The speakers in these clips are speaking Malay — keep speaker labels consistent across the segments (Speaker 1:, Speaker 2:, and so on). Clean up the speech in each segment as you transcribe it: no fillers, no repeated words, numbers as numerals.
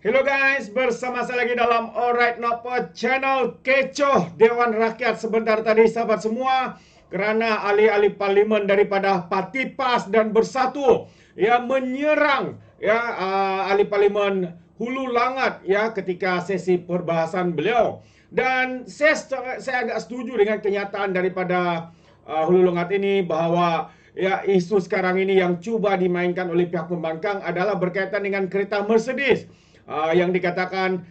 Speaker 1: Hello guys, bersama saya lagi dalam Alright Nopo Channel Kecoh Dewan Rakyat. Sebentar tadi sahabat semua, kerana ahli-ahli parlimen daripada Parti PAS dan Bersatu menyerang ahli parlimen Hulu Langat ketika sesi perbahasan beliau. Dan saya agak setuju dengan kenyataan daripada Hulu Langat ini bahawa isu sekarang ini yang cuba dimainkan oleh pihak pembangkang adalah berkaitan dengan kereta Mercedes yang dikatakan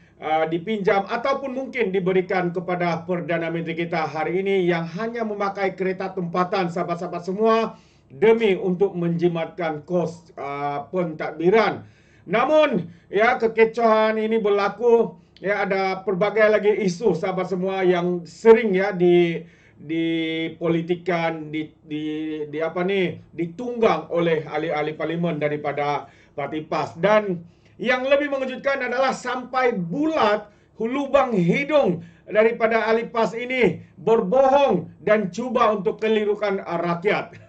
Speaker 1: dipinjam ataupun mungkin diberikan kepada Perdana Menteri kita hari ini yang hanya memakai kereta tempatan sahabat-sahabat semua demi untuk menjimatkan kos pentadbiran. Namun kekecohan ini berlaku, ada pelbagai lagi isu sahabat semua yang sering dipolitikan, ditunggang oleh ahli-ahli parlimen daripada Parti PAS. Dan yang lebih mengejutkan adalah sampai bulat lubang hidung daripada ahli PAS ini berbohong dan cuba untuk kelirukan rakyat.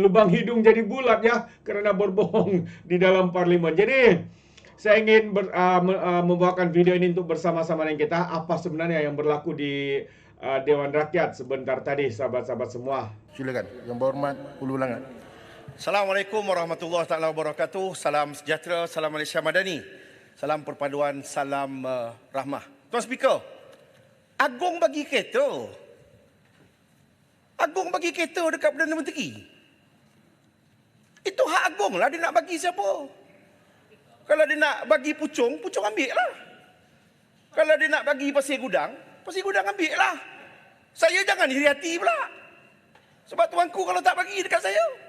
Speaker 1: Lubang hidung jadi bulat kerana berbohong di dalam parlimen. Jadi saya ingin membawakan video ini untuk bersama-sama dengan kita apa sebenarnya yang berlaku di Dewan Rakyat sebentar tadi sahabat-sahabat semua.
Speaker 2: Silakan, Yang Berhormat Hulu Langat.
Speaker 3: Assalamualaikum warahmatullahi wabarakatuh. Salam sejahtera, salam Malaysia Madani. Salam perpaduan, salam rahmah. Tuan Speaker, Agong bagi kereta. Agong bagi kereta dekat Perdana Menteri. Itu hak Agong lah, dia nak bagi siapa. Kalau dia nak bagi Puchong, Puchong ambil lah. Kalau dia nak bagi Pasir Gudang ambil lah. Saya jangan iri hati pula. Sebab tuanku kalau tak bagi dekat saya.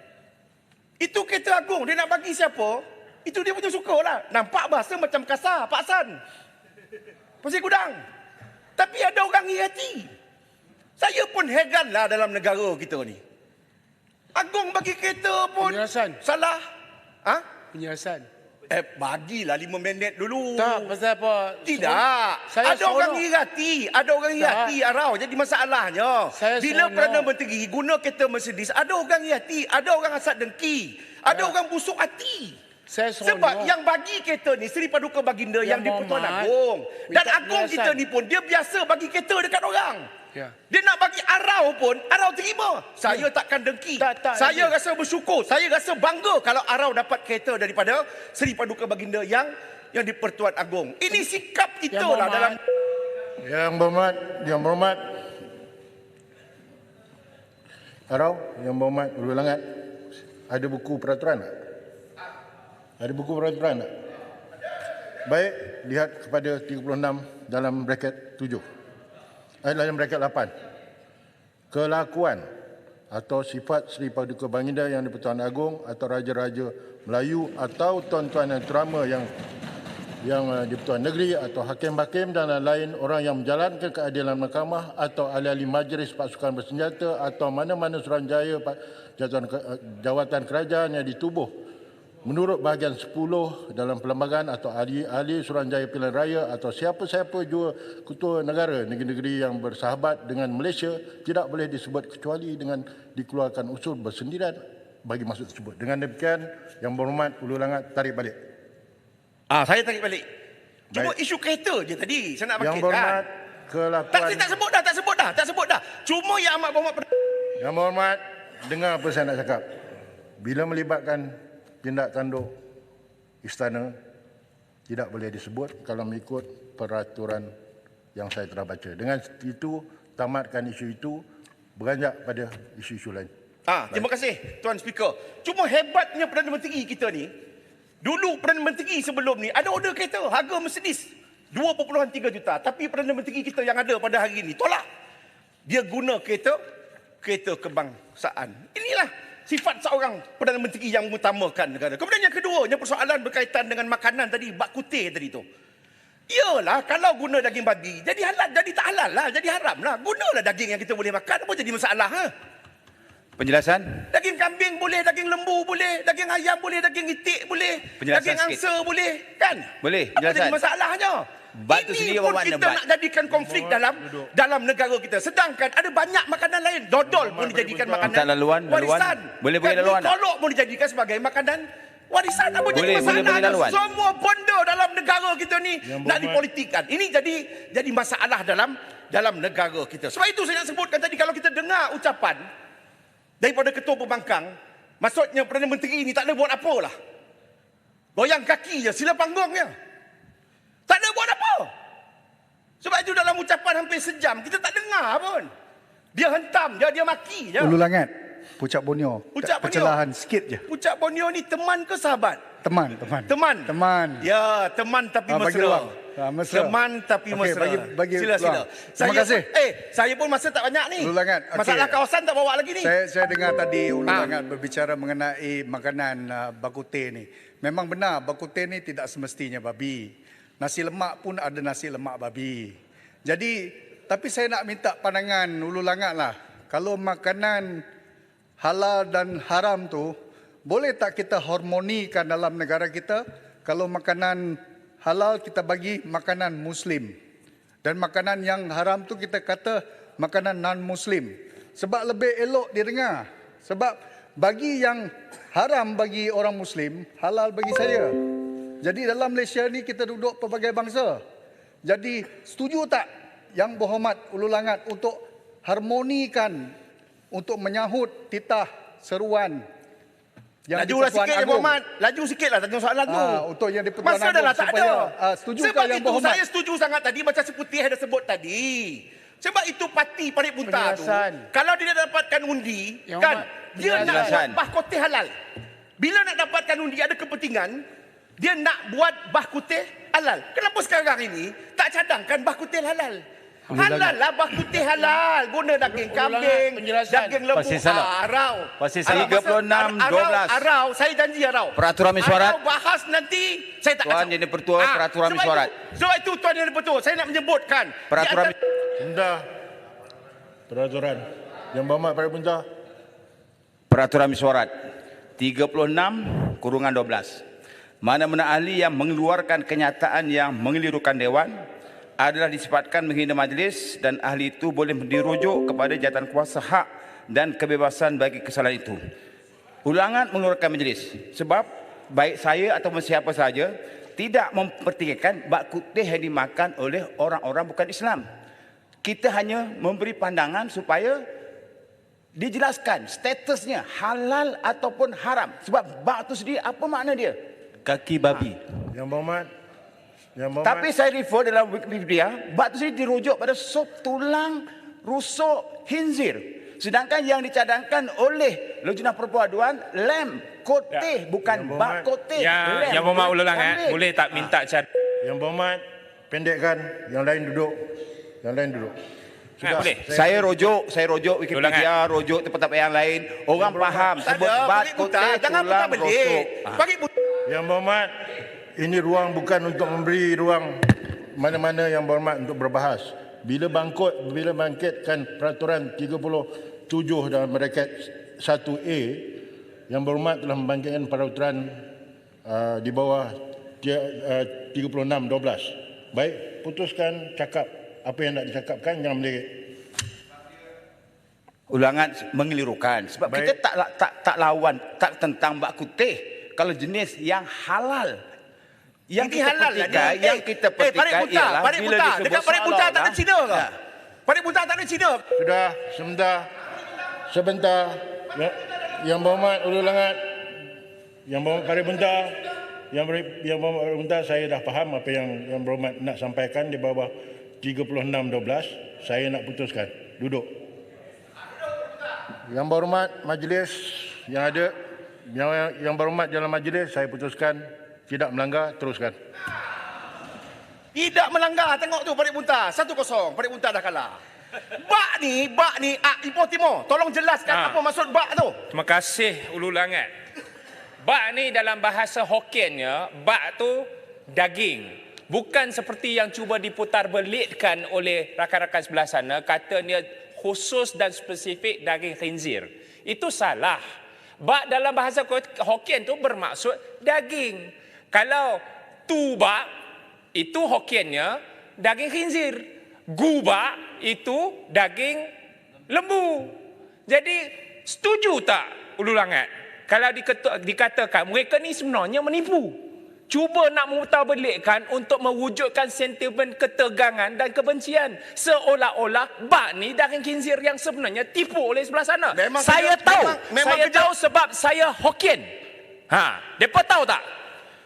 Speaker 3: Itu kereta Agong, dia nak bagi siapa, itu dia punya suka lah. Nampak bahasa macam kasar, Pak San. Pasir Gudang. Tapi ada orang iri hati. Saya pun heran lah dalam negara kita ni. Agong bagi kereta pun
Speaker 4: penjelasan.
Speaker 3: Salah.
Speaker 4: Penjelasan.
Speaker 3: Bagilah 5 minit dulu.
Speaker 4: Tak, pasal apa?
Speaker 3: Tidak.
Speaker 4: Saya
Speaker 3: ada orang iri hati. Ada orang iri hati, Arau. Jadi masalahnya, bila Perdana Menteri guna kereta Mercedes, ada orang iri hati. Ada orang hasad dengki. Ada orang busuk hati. Sebab yang bagi kereta ni Seri Paduka Baginda yang di-Pertuan Agong. Dan Agong kita ni pun, dia biasa bagi kereta dekat orang. Dia nak bagi Arau pun, Arau terima. Saya takkan dengki. Saya rasa bersyukur. Saya rasa bangga kalau Arau dapat kereta daripada Seri Paduka Baginda yang di-Pertuan Agong. Ini sikap kita lah dalam...
Speaker 2: Yang Berhormat Arau, Yang Berhormat Hulu Langat. Ada buku peraturan tak? Ada buku peraturan tak? Baik, lihat kepada 36 dalam braket 7. Dalam braket 8. Kelakuan atau sifat Seri Paduka Baginda yang di-Pertuan Agong atau Raja-Raja Melayu atau tuan-tuan yang terama yang di-Pertuan Negeri atau hakim-hakim dan lain orang yang menjalankan keadilan mahkamah atau ahli-ahli majlis pasukan bersenjata atau mana-mana suruhanjaya jawatan kerajaan yang ditubuh menurut bahagian 10 dalam perlembagaan atau ahli-ahli suruhanjaya pilihan raya atau siapa-siapa jua ketua negara negeri-negeri yang bersahabat dengan Malaysia tidak boleh disebut kecuali dengan dikeluarkan usul bersendirian bagi maksud tersebut. Dengan demikian, Yang Berhormat Hulu Langat tarik balik.
Speaker 3: Saya tarik balik. Cuma isu kereta je tadi. Saya nak
Speaker 2: Yang Berhormat kelakuan...
Speaker 3: Tak sebut dah. Cuma Yang Amat Berhormat...
Speaker 2: Yang Berhormat, dengar apa saya nak cakap. Bila melibatkan tindak tanduk istana, tidak boleh disebut kalau mengikut peraturan yang saya telah baca. Dengan itu, tamatkan isu itu, beranjak pada isu-isu lain.
Speaker 3: Terima kasih Tuan Speaker. Cuma hebatnya Perdana Menteri kita ni, dulu Perdana Menteri sebelum ni ada order kereta harga Mercedes 2.3 juta. Tapi Perdana Menteri kita yang ada pada hari ini tolak. Dia guna kereta kebangsaan. Inilah sifat seorang Perdana Menteri yang mengutamakan negara. Kemudian yang keduanya persoalan berkaitan dengan makanan tadi, bak kutih tadi tu. Iyalah, kalau guna daging babi, jadi halal, jadi tak halal lah, jadi haram lah. Gunalah daging yang kita boleh makan, apa jadi masalah?
Speaker 5: Penjelasan?
Speaker 3: Daging kambing boleh, daging lembu boleh, daging ayam boleh, daging itik boleh, daging angsa boleh, kan?
Speaker 5: Boleh,
Speaker 3: apa jadi
Speaker 5: penjelasan.
Speaker 3: masalahnya?
Speaker 5: Batu
Speaker 3: Ini
Speaker 5: sendiri
Speaker 3: pun
Speaker 5: berwarna
Speaker 3: kita
Speaker 5: bat.
Speaker 3: nak jadikan konflik dalam negara kita. Sedangkan ada banyak makanan lain. Dodol pun dijadikan makanan
Speaker 5: Tak laluan.
Speaker 3: warisan.
Speaker 5: Boleh pergi laluan tak?
Speaker 3: Kolok pun dijadikan sebagai makanan Warisan apa jadi
Speaker 5: Boleh
Speaker 3: masalah?
Speaker 5: benda laluan.
Speaker 3: Semua benda dalam negara kita ni
Speaker 2: Yang
Speaker 3: nak
Speaker 2: berhormat.
Speaker 3: dipolitikkan. Ini jadi masalah dalam negara kita. Sebab itu saya nak sebutkan tadi, kalau kita dengar ucapan daripada Ketua Pembangkang, maksudnya Perdana Menteri ini tak ada buat apa lah. Goyang kaki je, sila panggungnya. Tak ada buat apa. Sebab itu dalam ucapan hampir sejam, kita tak dengar pun. Dia hentam je, dia maki je.
Speaker 6: Ulu Langat, Pucak Borneo.
Speaker 3: Pucak Borneo.
Speaker 6: Pencerahan sikit je.
Speaker 3: Pucak Borneo ni teman ke sahabat?
Speaker 6: Teman.
Speaker 3: Teman. Ya, teman tapi
Speaker 6: Bagi
Speaker 3: mesra.
Speaker 6: ruang. Mesra.
Speaker 3: Teman tapi
Speaker 6: Okey,
Speaker 3: mesra.
Speaker 6: bagi
Speaker 3: Sila.
Speaker 6: ruang. Terima kasih.
Speaker 3: Saya pun masa tak banyak ni.
Speaker 6: Ulu Langat, okey.
Speaker 3: Masalah kawasan tak bawa lagi ni.
Speaker 6: Saya dengar tadi Ulu Langat berbicara mengenai makanan bakute ni. Memang benar, bakute ni tidak semestinya babi. Nasi lemak pun ada nasi lemak babi. Jadi, tapi saya nak minta pandangan Ulu Langat lah. Kalau makanan halal dan haram tu, boleh tak kita harmonikan dalam negara kita? Kalau makanan halal kita bagi makanan Muslim. Dan makanan yang haram tu kita kata makanan non-Muslim. Sebab lebih elok didengar. Sebab bagi yang haram bagi orang Muslim, halal bagi saya. Jadi dalam Malaysia ni kita duduk pelbagai bangsa. Jadi setuju tak Yang Berhormat Ulu Langat untuk harmonikan, untuk menyahut titah seruan yang
Speaker 3: Lajulah
Speaker 6: di-Persatuan
Speaker 3: sikit, Yang
Speaker 6: Agong?
Speaker 3: Berhormat. Laju sikit lah tanya soalan tu.
Speaker 6: Untuk yang di-Persatuan
Speaker 3: Masa dah lah tak
Speaker 6: supaya,
Speaker 3: ada.
Speaker 6: setuju
Speaker 3: Sebab
Speaker 6: Yang
Speaker 3: itu
Speaker 6: Berhormat?
Speaker 3: saya setuju sangat tadi, macam Seputih ada sebut tadi. Sebab itu parti Parit Bunta tu,
Speaker 4: Penjelasan.
Speaker 3: kalau dia dapatkan undi,
Speaker 4: Yang
Speaker 3: kan,
Speaker 4: Berhormat,
Speaker 3: dia nak
Speaker 5: penjelasan.
Speaker 3: buat bah koteh halal. Bila nak dapatkan undi ada kepentingan, dia nak buat bah kutih halal. Kenapa sekarang ini tak cadangkan bah kutih halal? Halal lah bah kutih halal. Guna daging kambing,
Speaker 4: penjelasan.
Speaker 3: daging lembu,
Speaker 5: Pasal salah.
Speaker 3: arau.
Speaker 5: Pasal
Speaker 3: Arau,
Speaker 5: 36, 12.
Speaker 3: Arau, saya janji arau.
Speaker 5: Peraturan mesyuarat.
Speaker 3: Arau bahas nanti, saya tak
Speaker 5: Tuan
Speaker 3: kacau.
Speaker 5: Yang di-Pertua, peraturan
Speaker 3: sebab
Speaker 5: mesyuarat.
Speaker 3: Sebab itu Tuan Yang di-Pertua, saya nak menyebutkan.
Speaker 5: Peraturan
Speaker 3: di antara-
Speaker 2: Sebentar. Peraturan. Yang Berhormat Parit Bunta.
Speaker 5: Peraturan mesyuarat 36/12. Mana-mana ahli yang mengeluarkan kenyataan yang mengelirukan Dewan adalah disifatkan menghina majlis dan ahli itu boleh dirujuk kepada jawatan kuasa hak dan kebebasan bagi kesalahan itu. Ulangan mengeluarkan majlis sebab baik saya atau siapa saja tidak mempertikaikan bak kutih yang dimakan oleh orang-orang bukan Islam. Kita hanya memberi pandangan supaya dijelaskan statusnya halal ataupun haram. Sebab bak tu sendiri apa makna dia? Kaki babi.
Speaker 2: Yang Berhormat. Yang Berhormat.
Speaker 5: Tapi saya refer dalam Wikipedia, bak tu sendiri dirujuk pada sup tulang rusuk khinzir. Sedangkan yang dicadangkan oleh Lejnah Perpaduan lem koteh, bukan bak koteh.
Speaker 7: Yang Berhormat Ulu Langat, boleh tak minta cara?
Speaker 2: Yang Berhormat, pendekkan. Yang lain duduk. Yang lain duduk.
Speaker 7: Boleh.
Speaker 5: Saya rujuk Wikipedia, rujuk tempat-tempat yang lain. Orang faham
Speaker 3: Tak
Speaker 5: sebut
Speaker 3: ada,
Speaker 5: bak
Speaker 3: Parit Bunta.
Speaker 5: koteh,
Speaker 3: Jangan
Speaker 5: tulang
Speaker 3: buka belik.
Speaker 5: rusuk.
Speaker 3: Parit Bunta.
Speaker 2: Yang Berhormat, ini ruang bukan untuk memberi ruang mana-mana Yang Berhormat untuk berbahas. Bila bangkitkan peraturan 37 dalam braket 1A, Yang Berhormat telah membangkitkan peraturan di bawah 36/12. Baik, putuskan, cakap apa yang nak dicakapkan, jangan melirik.
Speaker 5: Ulangan mengelirukan sebab
Speaker 2: Baik.
Speaker 5: kita tak lawan tak tentang bak kutih kalau jenis yang halal. Yang
Speaker 3: Ini
Speaker 5: kita
Speaker 3: halal lah
Speaker 5: petikai,
Speaker 3: ni.
Speaker 5: yang kita
Speaker 3: Parit
Speaker 5: petikai
Speaker 3: Bunta,
Speaker 5: ialah
Speaker 3: Parit
Speaker 5: bila
Speaker 3: Bunta.
Speaker 5: disebut
Speaker 3: Dekat Parit Bunta tak ada
Speaker 5: seolah-olah-
Speaker 3: Cina ke?
Speaker 5: Ya.
Speaker 3: Parit Bunta tak ada Cina.
Speaker 2: Sudah, sebentar. Yang Berhormat Ulu Langat, Yang Berhormat Parit Bunta, Yang Berhormat Parit Bunta, saya dah faham apa yang Berhormat nak sampaikan di bawah 36/12. Saya nak putuskan. Duduk. Yang Berhormat majlis yang ada, yang berhormat dalam majlis, saya putuskan tidak melanggar, teruskan.
Speaker 3: Tidak melanggar. Tengok tu Parit Bunta. 1-0. Parit Bunta dah kalah. Bak ni, Ipoh Timur. Tolong jelaskan apa maksud bak tu.
Speaker 7: Terima kasih Ulu Langat. Bak ni dalam bahasa Hokkiennya, bak tu daging. Bukan seperti yang cuba diputar belitkan oleh rakan-rakan sebelah sana, katanya khusus dan spesifik daging khinzir. Itu salah. Bak dalam bahasa Hokkien tu bermaksud daging. Kalau tu bak, itu Hokkiennya daging khinzir. Gubak itu daging lembu. Jadi setuju tak Ulu Langat? kalau dikatakan mereka ni sebenarnya menipu. Cuba nak memutarbelikkan untuk mewujudkan sentimen ketegangan dan kebencian. Seolah-olah bak ni dari khinzir yang sebenarnya tipu oleh sebelah sana.
Speaker 3: Memang
Speaker 7: Saya
Speaker 3: kerja-
Speaker 7: tahu.
Speaker 3: memang
Speaker 7: Saya
Speaker 3: kerja-
Speaker 7: tahu sebab saya Hokkien. Mereka tahu tak?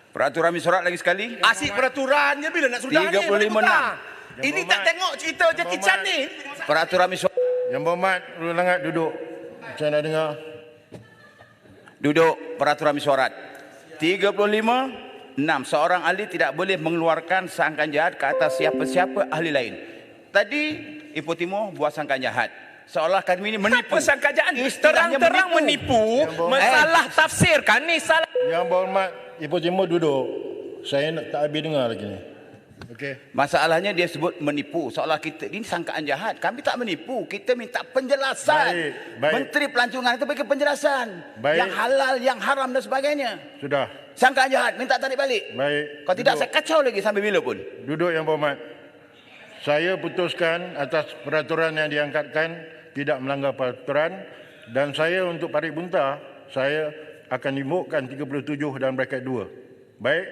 Speaker 5: Peraturan mesyuarat lagi sekali.
Speaker 3: Asyik peraturan je bila nak sudah ni.
Speaker 5: 35-6.
Speaker 3: Ini tak tengok cerita Jackie Chan ni.
Speaker 5: Peraturan mesyuarat.
Speaker 2: Yang berhormat, Ulul Langat duduk. Saya nak dengar.
Speaker 5: Duduk peraturan mesyuarat. 35-6. Seorang ahli tidak boleh mengeluarkan sangkaan jahat ke atas siapa-siapa ahli lain. Tadi Ipoh Timur buat sangkaan jahat. Seolah kami ini menipu.
Speaker 7: Apa sangka jahat?
Speaker 5: Istilahnya
Speaker 7: Terang-terang menipu, masalah tafsirkan ni salah.
Speaker 2: Yang berhormat, Ipoh Timur duduk. Saya nak tak habis dengar lagi ni. Okey.
Speaker 5: Masalahnya dia sebut menipu. Seolah kita ini sangkaan jahat. Kami tak menipu. Kita minta penjelasan.
Speaker 2: Baik.
Speaker 5: Menteri Pelancongan itu bagi penjelasan.
Speaker 2: Baik.
Speaker 5: Yang halal, yang haram dan sebagainya.
Speaker 2: Sudah.
Speaker 5: Sangkaan jahat, minta tarik balik.
Speaker 2: Baik.
Speaker 5: Kalau tidak
Speaker 2: Duduk.
Speaker 5: saya kacau lagi sampai bila pun.
Speaker 2: Duduk yang berhormat. Saya putuskan atas peraturan yang diangkatkan tidak melanggar peraturan dan saya untuk Parit Bunta saya akan dibukkan 37 dalam braket 2. Baik.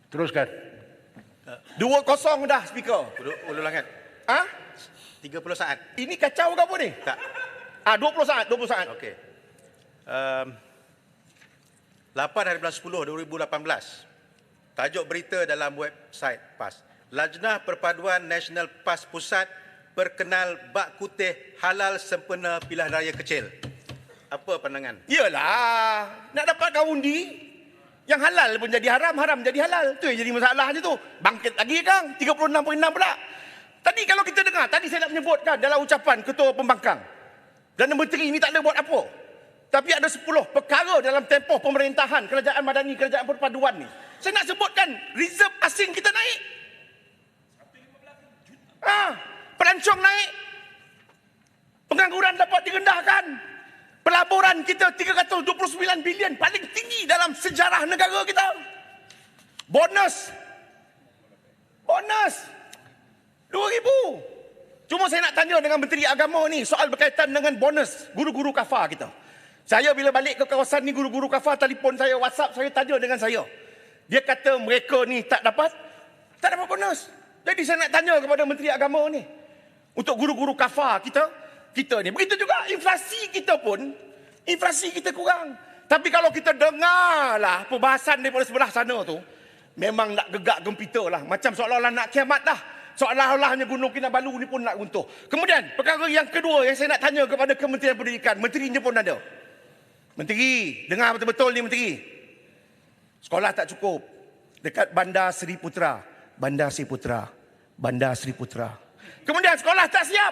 Speaker 2: Teruskan.
Speaker 3: 2-0 dah speaker.
Speaker 6: Ulul Langat.
Speaker 3: 30 saat. Ini kacau ke apa ni?
Speaker 6: Tak.
Speaker 3: 20 saat, 20 saat.
Speaker 6: Okey. 8 hari bulan 10 2018. Tajuk berita dalam website PAS. Lajnah Perpaduan Nasional PAS Pusat perkenal bak kutih halal sempena pilihan raya kecil. Apa pandangan?
Speaker 3: Yalah, nak dapatkan undi yang halal pun jadi haram, haram jadi halal. Tu yang jadi masalahnya tu. Bangkit lagi Kang, 36.6 pula. Tadi kalau kita dengar, tadi saya nak menyebutkan dalam ucapan Ketua Pembangkang. Dan Menteri ini tak ada buat apa. Tapi ada 10 perkara dalam tempoh pemerintahan Kerajaan Madani, Kerajaan Perpaduan ni. Saya nak sebutkan, reserve asing kita naik. Pelancong naik. Pengangguran dapat direndahkan. Pelaburan kita 329 bilion, paling tinggi dalam sejarah negara kita. Bonus 2,000. Cuma saya nak tanya dengan Menteri Agama ni soal berkaitan dengan bonus guru-guru kafar kita. Saya bila balik ke kawasan ni, guru-guru kafar telefon saya, WhatsApp saya, tanya dengan saya. Dia kata mereka ni tak dapat bonus. Jadi saya nak tanya kepada Menteri Agama ni, untuk guru-guru kafar kita ni, begitu juga inflasi kita pun, inflasi kita kurang. Tapi kalau kita dengarlah perbahasan daripada sebelah sana tu, memang nak gegak gempita lah. Macam seolah-olah nak kiamat dah. Seolah-olahnya Gunung Kinabalu ni pun nak runtuh. Kemudian, perkara yang kedua yang saya nak tanya kepada Kementerian Pendidikan, menterinya pun ada. Menteri, dengar betul-betul ni Menteri. Sekolah tak cukup. Dekat Bandar Seri Putra. Bandar Seri Putra. Kemudian sekolah tak siap.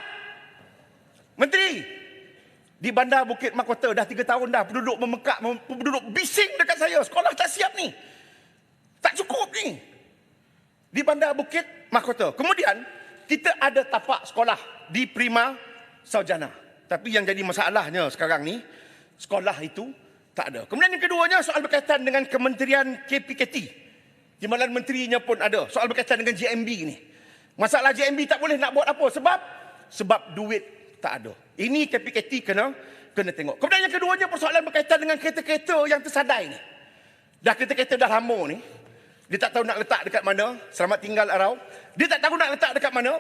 Speaker 3: Menteri, di Bandar Bukit Mahkota dah 3 tahun dah penduduk memekak, penduduk bising dekat saya. Sekolah tak siap ni. Tak cukup ni. Di Bandar Bukit Mahkota. Kemudian, kita ada tapak sekolah di Prima Sarjana. Tapi yang jadi masalahnya sekarang ni, sekolah itu tak ada. Kemudian yang keduanya soal berkaitan dengan Kementerian KPKT. Timbalan menterinya pun ada. Soal berkaitan dengan JMB ni. Masalah JMB tak boleh nak buat apa. Sebab duit tak ada. Ini KPKT kena tengok. Kemudian yang keduanya persoalan berkaitan dengan kereta-kereta yang tersadai ni. Dah kereta-kereta dah lama ni. Dia tak tahu nak letak dekat mana. Selamat tinggal Arau. Dia tak tahu nak letak dekat mana.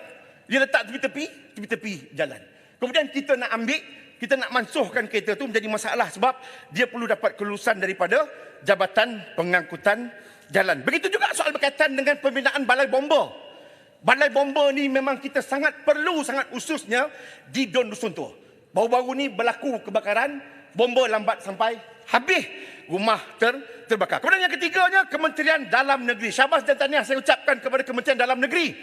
Speaker 3: Dia letak tepi-tepi jalan. Kemudian kita nak ambil, kita nak mansuhkan kereta tu menjadi masalah sebab dia perlu dapat kelulusan daripada Jabatan Pengangkutan Jalan. Begitu juga soal berkaitan dengan pembinaan balai bomba. Balai bomba ni memang kita sangat perlu, sangat khususnya di Don Dusun Tua. Baru-baru ni berlaku kebakaran, bomba lambat sampai habis, rumah terbakar. Kemudian yang ketiganya, Kementerian Dalam Negeri. Syabas dan tahniah saya ucapkan kepada Kementerian Dalam Negeri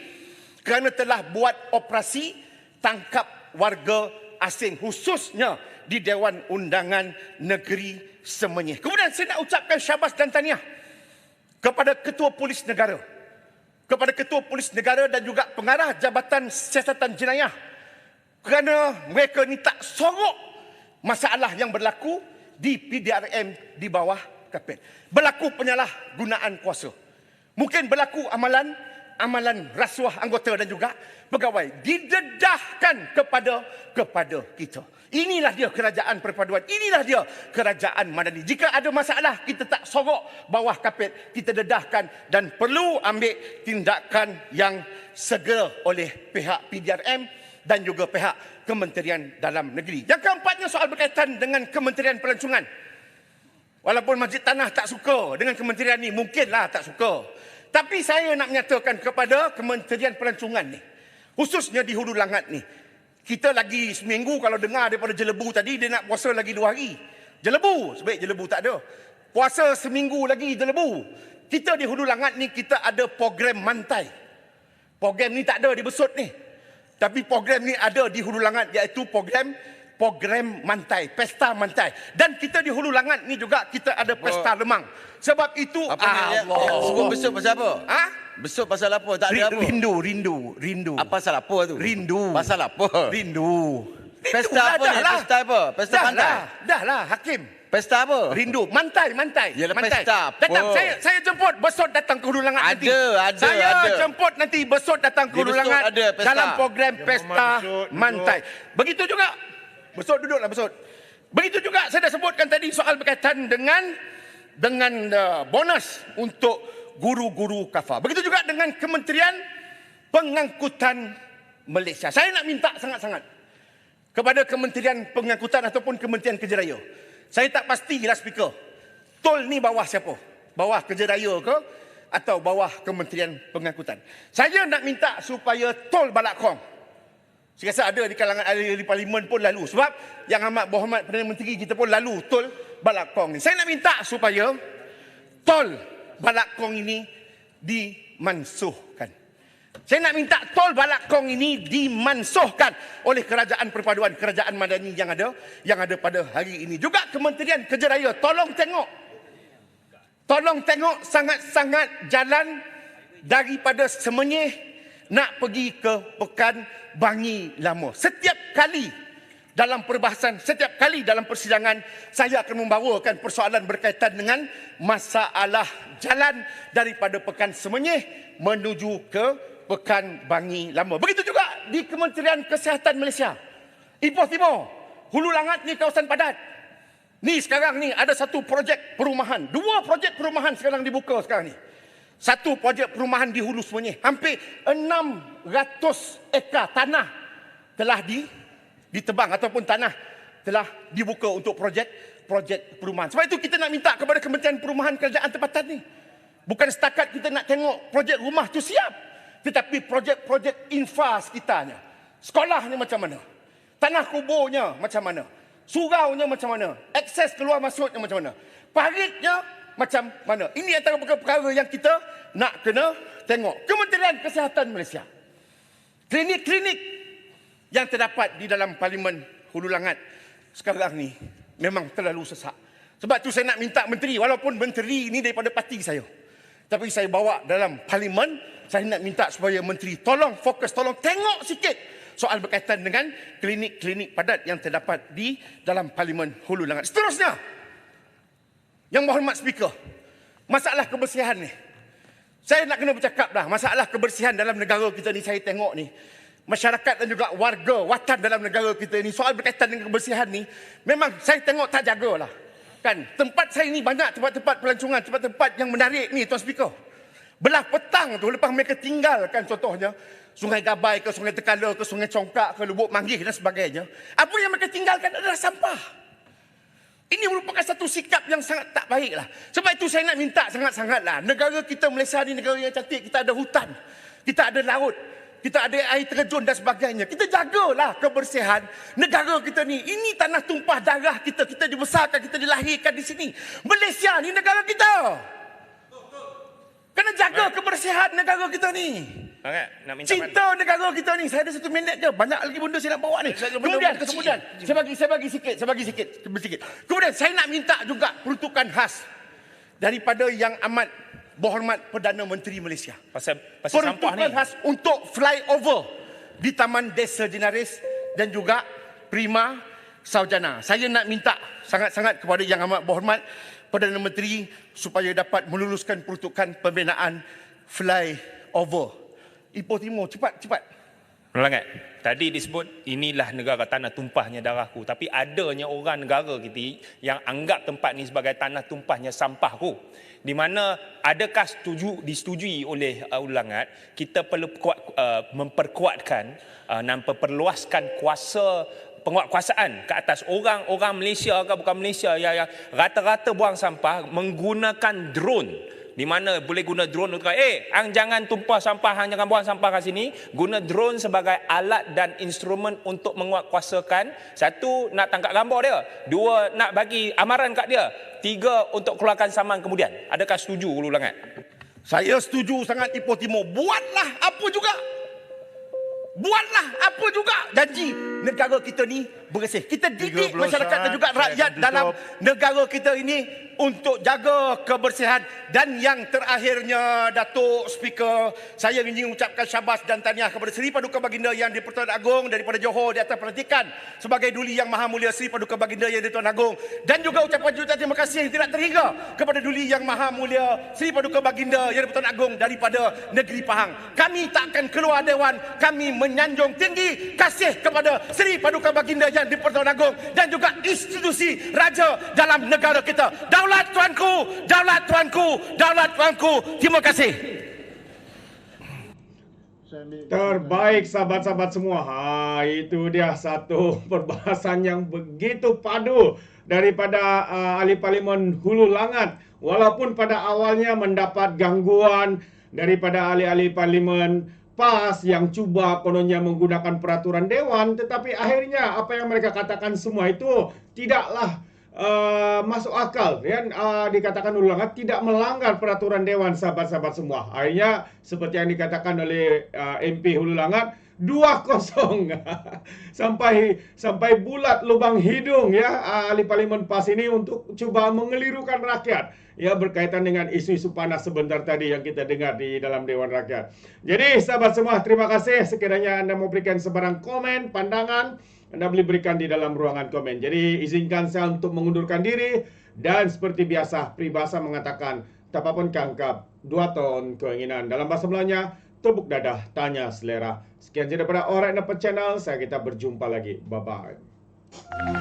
Speaker 3: kerana telah buat operasi tangkap warga asing, khususnya di Dewan Undangan Negeri Semenyih. Kemudian saya nak ucapkan syabas dan tahniah kepada Ketua Polis Negara, dan juga pengarah Jabatan Siasatan Jenayah kerana mereka ni tak sorok masalah yang berlaku di PDRM di bawah kapet. Berlaku penyalahgunaan kuasa. Mungkin berlaku amalan amalan rasuah anggota dan juga pegawai didedahkan kepada kita. Inilah dia kerajaan perpaduan. Inilah dia kerajaan madani. Jika ada masalah, kita tak sorok bawah kapet. Kita dedahkan dan perlu ambil tindakan yang segera oleh pihak PDRM dan juga pihak Kementerian Dalam Negeri. Yang keempatnya soal berkaitan dengan Kementerian Pelancongan. Walaupun Masjid Tanah tak suka dengan kementerian ni, mungkinlah tak suka. Tapi saya nak menyatakan kepada Kementerian Pelancongan ni, khususnya di Hulu Langat ni, kita lagi seminggu kalau dengar daripada Jelebu tadi, dia nak puasa lagi 2 hari. Jelebu, sebaik Jelebu tak ada. Puasa seminggu lagi Jelebu. Kita di Hulu Langat ni, kita ada program mantai. Program ni tak ada di Besut ni. Tapi program ni ada di Hulu Langat, iaitu program mantai, pesta mantai. Dan kita di Hulu Langat ni juga kita ada pesta lemang. Sebab itu
Speaker 8: Sebut besut pasal apa?
Speaker 3: Ha?
Speaker 8: Besut pasal apa? Tak ada apa?
Speaker 3: Rindu.
Speaker 8: Apa pasal apa tu?
Speaker 3: Rindu.
Speaker 8: Pasal apa?
Speaker 3: Rindu.
Speaker 8: Pesta apa ni? Pesta apa? Pesta pantai?
Speaker 3: Dah lah, Hakim.
Speaker 8: Pesta apa?
Speaker 3: Rindu. Mantai.
Speaker 8: Yalah,
Speaker 3: mantai.
Speaker 8: pesta apa?
Speaker 3: Datang, saya jemput Besut datang ke Hulu Langat nanti. Saya jemput nanti Besut datang ke Hulu
Speaker 8: Besut
Speaker 3: Langat
Speaker 8: ada pesta.
Speaker 3: dalam program pesta
Speaker 1: Besut
Speaker 3: mantai. Begitu juga. Besut duduklah Besut. Begitu juga saya dah sebutkan tadi soal berkaitan dengan bonus untuk guru-guru kafar. Begitu juga dengan Kementerian Pengangkutan Malaysia. Saya nak minta sangat-sangat kepada Kementerian Pengangkutan ataupun Kementerian Kerja Raya. Saya tak pastilah speaker. Tol ni bawah siapa? Bawah Kerja Raya ke atau bawah Kementerian Pengangkutan? Saya nak minta supaya tol Balak Kong. Saya rasa ada di kalangan ahli parlimen pun lalu. Sebab Yang Amat Berhormat Perdana Menteri kita pun lalu tol Balak Kong ni. Saya nak minta supaya tol Balak Kong ini dimansuhkan. Saya nak minta tol Balak Kong ini dimansuhkan oleh Kerajaan Perpaduan, Kerajaan Madani yang ada pada hari ini. Juga Kementerian Kerja Raya, tolong tengok sangat-sangat jalan daripada Semenyih nak pergi ke Pekan Bangi Lama. Setiap kali dalam perbahasan, setiap kali dalam persidangan, saya akan membawakan persoalan berkaitan dengan masalah jalan daripada Pekan Semenyih menuju ke Pekan Bangi Lama. Begitu juga di Kementerian Kesihatan Malaysia. Ipoh Timur, Hulu Langat ni kawasan padat. Ni sekarang ni ada satu projek perumahan. 2 projek perumahan sekarang dibuka sekarang ni. Satu projek perumahan di Hulu Semenyih. Hampir 600 ekar tanah telah ditebang ataupun tanah telah dibuka untuk projek perumahan. Sebab itu kita nak minta kepada Kementerian Perumahan Kerajaan Tempatan ni. Bukan setakat kita nak tengok projek rumah tu siap. Tetapi projek-projek infra sekitarnya. Sekolah ni macam mana? Tanah kuburnya macam mana? Suraunya macam mana? Akses keluar masuknya macam mana? Paritnya macam mana? Ini antara perkara yang kita nak kena tengok. Kementerian Kesihatan Malaysia. Klinik-klinik yang terdapat di dalam Parlimen Hulu Langat sekarang ni memang terlalu sesak. Sebab tu saya nak minta menteri, walaupun menteri ini daripada parti saya, tapi saya bawa dalam Parlimen, saya nak minta supaya menteri tolong fokus, tolong tengok sikit soal berkaitan dengan klinik-klinik padat yang terdapat di dalam Parlimen Hulu Langat. Seterusnya, Yang Berhormat Speaker, masalah kebersihan ni. Saya nak kena bercakap dah, masalah kebersihan dalam negara kita ni saya tengok ni. Masyarakat dan juga warga watan dalam negara kita ni, soal berkaitan dengan kebersihan ni, memang saya tengok tak jagalah. Kan, tempat saya ni banyak tempat-tempat pelancongan, tempat-tempat yang menarik ni, Tuan Speaker. Belah petang tu, lepas mereka tinggalkan contohnya, Sungai Gabai ke, Sungai Tekala ke, Sungai Congkak ke, Lubuk Manggih dan sebagainya. Apa yang mereka tinggalkan adalah sampah. Ini merupakan satu sikap yang sangat tak baik lah. Sebab itu saya nak minta sangat-sangat lah. Negara kita Malaysia ni negara yang cantik. Kita ada hutan. Kita ada laut. Kita ada air terjun dan sebagainya. Kita jagalah kebersihan negara kita ni. Ini tanah tumpah darah kita. Kita dibesarkan, kita dilahirkan di sini. Malaysia ni negara kita. Kena jaga kebersihan negara kita ni.
Speaker 7: Nak minta
Speaker 3: Cinta negara kita ni. Saya ada 1 minit je. Banyak lagi benda saya nak bawa ni. Kemudian saya bagi sikit. Kemudian saya nak minta juga peruntukan khas daripada Yang Amat Berhormat Perdana Menteri Malaysia.
Speaker 7: pasal sampah ni.
Speaker 3: Peruntukan khas untuk flyover di Taman Desa Jenaris dan juga Prima Saujana. Saya nak minta sangat-sangat kepada Yang Amat Berhormat Perdana Menteri supaya dapat meluluskan peruntukan pembinaan flyover Ipoh Timur, cepat.
Speaker 7: Melanggar. Tadi disebut inilah negara tanah tumpahnya darahku. Tapi adanya orang negara kita yang anggap tempat ni sebagai tanah tumpahnya sampahku. Di mana adakah disetujui oleh ulangan kita perlu memperkuatkan dan memperluaskan penguatkuasaan ke atas orang Malaysia ke bukan Malaysia yang rata-rata buang sampah menggunakan drone. Di mana boleh guna drone untuk hang jangan tumpah sampah, hang jangan buang sampah kat sini. Guna drone sebagai alat dan instrumen untuk menguatkuasakan. Satu, nak tangkap gambar dia. Dua, nak bagi amaran kat dia. Tiga, untuk keluarkan saman kemudian. Adakah setuju Hulu Langat?
Speaker 3: Saya setuju sangat Ipoh Timur. Buatlah apa juga. Janji negara kita ni bersih. Kita didik masyarakat dan juga rakyat dalam negara kita ini untuk jaga kebersihan. Dan yang terakhirnya, Datuk Speaker, saya ingin mengucapkan syabas dan tahniah kepada Seri Paduka Baginda Yang di-Pertuan Agong daripada Johor di atas pelantikan sebagai Duli Yang Maha Mulia Seri Paduka Baginda Yang di-Pertuan Agong, dan juga ucapan juta terima kasih yang tidak terhingga kepada Duli Yang Maha Mulia Seri Paduka Baginda Yang di-Pertuan Agong daripada negeri Pahang. Kami takkan keluar Dewan, kami menyanjung tinggi kasih kepada Seri Paduka Baginda Yang di-Pertuan Agong dan juga institusi raja dalam negara kita. Daulat tuanku, daulat tuanku, daulat tuanku. Terima kasih.
Speaker 1: Terbaik sahabat-sahabat semua. Itu dia satu perbahasan yang begitu padu daripada ahli parlimen Hulu Langat. Walaupun pada awalnya mendapat gangguan daripada ahli-ahli parlimen PAS yang cuba kononnya menggunakan peraturan Dewan, tetapi akhirnya apa yang mereka katakan semua itu tidaklah masuk akal. Dikatakan Hulu Langat tidak melanggar peraturan Dewan, sahabat-sahabat semua. Akhirnya seperti yang dikatakan oleh MP Hulu Langat, 2-0 sampai bulat lubang hidung ahli parlimen PAS ini untuk cuba mengelirukan rakyat berkaitan dengan isu-isu panas sebentar tadi yang kita dengar di dalam Dewan Rakyat. Jadi sahabat semua, terima kasih. Sekiranya anda mau berikan sebarang komen, pandangan, anda boleh berikan di dalam ruangan komen. Jadi izinkan saya untuk mengundurkan diri, dan seperti biasa peribahasa mengatakan tapapun kangkap 2 ton keinginan. Dalam bahasa Melayunya, tepuk dadah, tanya selera. Sekian saja daripada Alright Nampak Channel. Kita berjumpa lagi. Bye-bye.